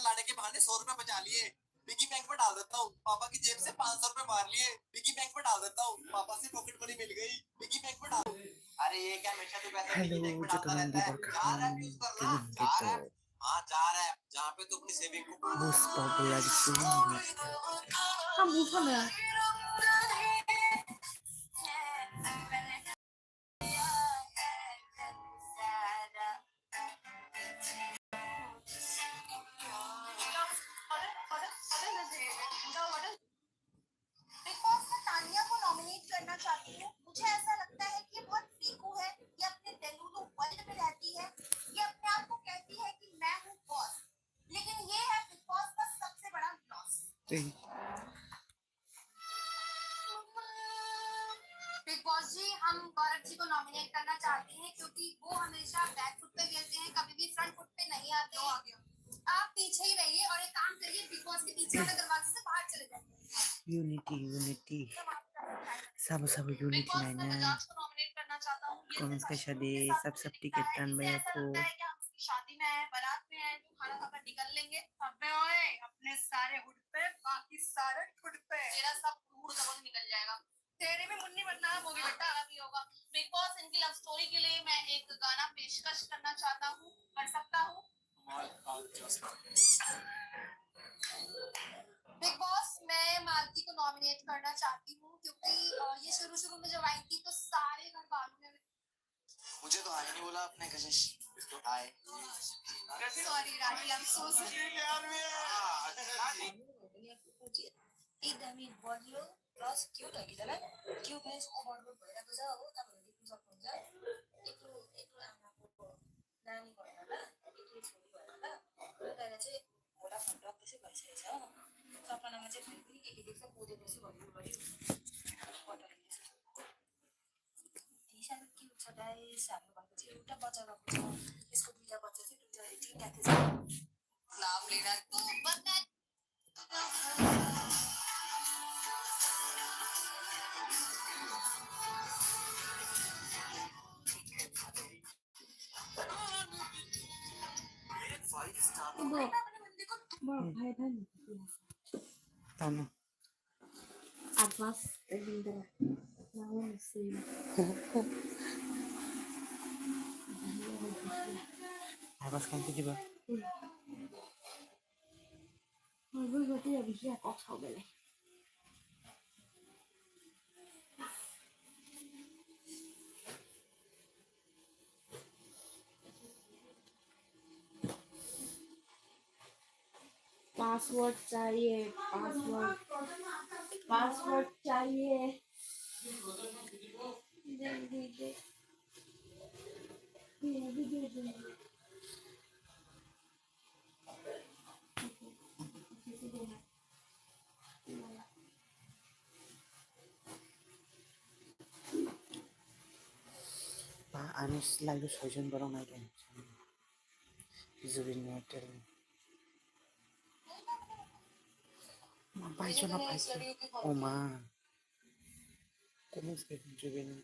लाने के बहाने 100 रुपए बचा लिए, पिगी बैंक में डाल देता हूँ, पापा की जेब से 500 रुपए मार लिए, पिगी बैंक में डाल देता हूँ, पापा से पॉकेट मनी मिल गई, पिगी बैंक में डाल। अरे ये क्या हमेशा तू पैसे पिगी बैंक में डालता रहता है, जा रहा है यूज कर रहा, जा रहा है, हाँ जा रहा है, जहाँ पे तू अपनी सेविंग को most popular song. हम ऊपर में तानिया को नॉमिनेट करना चाहती हूँ। मुझे ऐसा लगता है कि बहुत फेकू है, ये अपने डेलूलू वर्ल्ड में रहती है, ये अपने आप को कहती है कि मैं हूँ बॉस, लेकिन ये है बिग बॉस का सबसे बड़ा लॉस। बिग बॉस जी, हम गौरव जी को नॉमिनेट करना चाहते हैं क्योंकि वो हमेशा बैक फुट पे खेलते हैं, कभी भी फ्रंट फुट पे नहीं आते हैं। आप पीछे ही रहिए और एक काम करिए, बिग बॉस के पीछे वाले दरवाजे से बाहर चले जाइए। Unity. सब यूनिटी में ना कमेंट्स का शादी सब टिकट टन भैया को शादी में है, बारात में है, तो खाना खाकर निकल लेंगे। अबे ओए, अपने सारे हुड पे, बाकी सारे खुद पे। तेरा सब हुड दबंग निकल जाएगा। तेरे भी मुन्नी बदनाम होगी बेटा, अलग ही होगा। बिग बॉस, इनकी लव स्टोरी के लिए मैं एक गाना पेशकश करना चाहता हूँ, कर सकता हूँ? बिग बॉस, मैं मालती को नॉमिनेट करना चाहती हूँ क्योंकि ये शुरू में जब आई थी तो सारे घर वालों ने मुझे तो आने नहीं बोला अपने कशिश, तो आए। Sorry Rathi, I am so sorry. एकदमै बलियो प्लस क्युट हगिँदैन क्युटनेस ओभरलोड भइरहेको छ हो, तपाईँहरूले देख्न सक्नुहुन्छ। एक्लो आमाको नानी भएर होला, एक्लो छोरी भएर होला, गएर चाहिँ घोडा फन्टक त्यसै भइसकेको छ। सपनामा चाहिँ फेरि पनि के देख्छ, कोदेपछि भन्नु पऱ्यो। सानो क्युट छ गाइस, हाम्रो घरको चाहिँ एउटा बच्चा भएको छ, यसको दुईटा बच्चा चाहिँ तिनटा थिएछ। नाम लिँदा तँ बता Tama. Advance terlindar. Naon sim. Habas kan tu juga. Tôi có tiền thì có sáu cái này. Password चाहिए, पासवर्ड चाहिए। जल्दी दे। ये भी दे दे। Anis lagi sojon barang lagi. Zubin hotel. Mampai cuma paisa. Oma. Terus ke Zubin.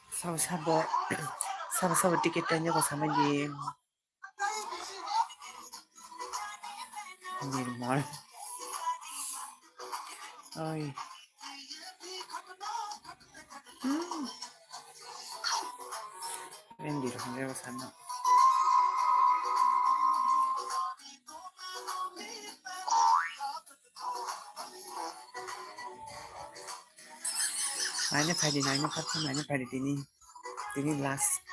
Sama-sama tiketnya kok sama Jim. Normal. Ay. Hindi ko sana. Nanya Friday ini last.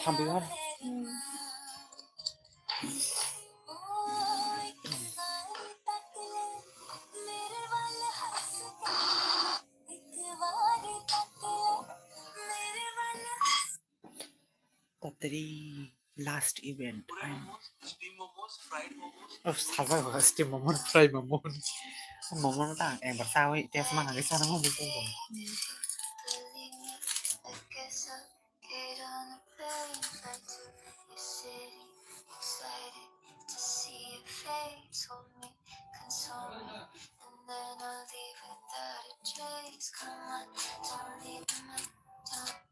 También. Tatri last event. Steam momos fried momos Oh, sabar ba steam momon fry momon. Momon ta em ba sao ấy, test mang cái sao nó không biết rồi. I guess I'll get on a plane flight to your city, excited to see your face, hold me, console me, and then I'll leave without a trace. Come on, don't leave my time.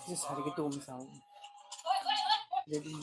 Cái sao cái tôm sao? Jadi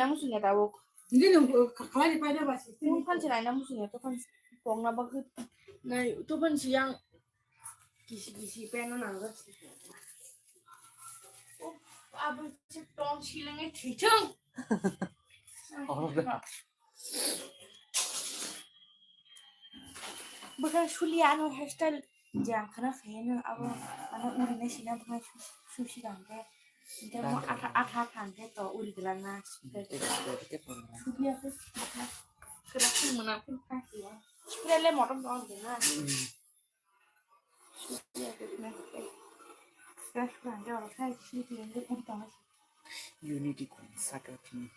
musuhnya tahu. Ini kalian pada masih. Kan selain musuhnya itu kan pongna banget. Nah itu kan siang kisi-kisi pengen nangis. Oh, abang si tong silangnya cicing. oh Bukan Juliano hairstyle yang karena kayaknya apa anak urine sini dengan sushi kanke. Dia mau akak kanke to uri gelana. Julia tuh kerasa menapin kaki ya. Julia le motor dong gina. Julia tuh nih. Kerasa kanke orang kayak sih dia itu untung. Unity con Sakati.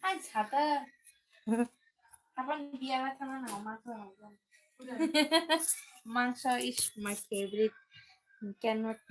Hai chata. Kapan biara sama nama tuh? Mangso is my favorite. You cannot